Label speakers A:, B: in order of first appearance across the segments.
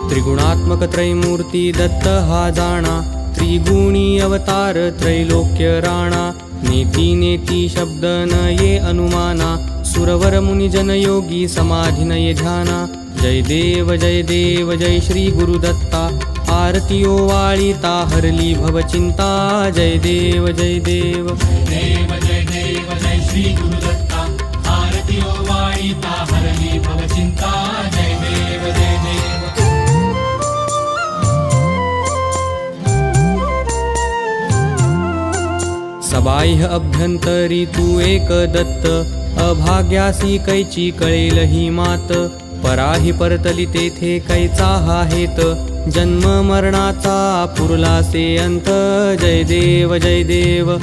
A: त्रिगुणात्मक त्रैमूर्ती दत्त हा जाणा, त्रिगुणी अवतार त्रैलोक्य राणा। नेती नेती शब्द न ये अनुमाना, सुरवर मुनिजन योगी समाधी न ये ध्याना। जय देव जय श्री गुरुदत्ता, आरती ओवाळीता हरली भवचिंता। जय देव जय देव
B: जय श्री गुरुदत्ता, आरती ओवाळीता हरली भवचिंता। जय देव जय देव।
A: सबाह्य अभ्यंतरी तू एक दत्त, अभाग्यासी कैची कळेल ही मात। पराही परतली तेथे कैचा हा हेत, जन्म मरणाचा पुरलासे अंत। जय देव जय देव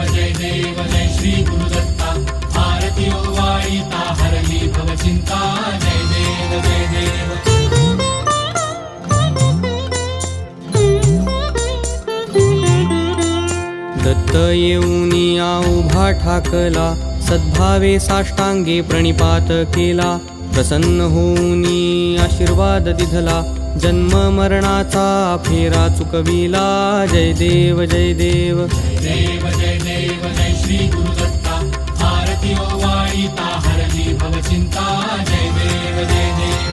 B: जय श्री गुरुदत्ता, आरती ओवाळीता हरली भवचिंता। जय देव जय देव।
A: दत्त येऊनी उभा ठाकला, सद्भावे साष्टांगे प्रणिपात केला। प्रसन्न होऊनी आशीर्वाद दिधला, जन्म मरणाचा फेरा चुकविला। जय देव जय देव
B: जय श्री गुरुदत्ता, आरती ओवाळीता हरली भवचिंता। जय देव जय देव।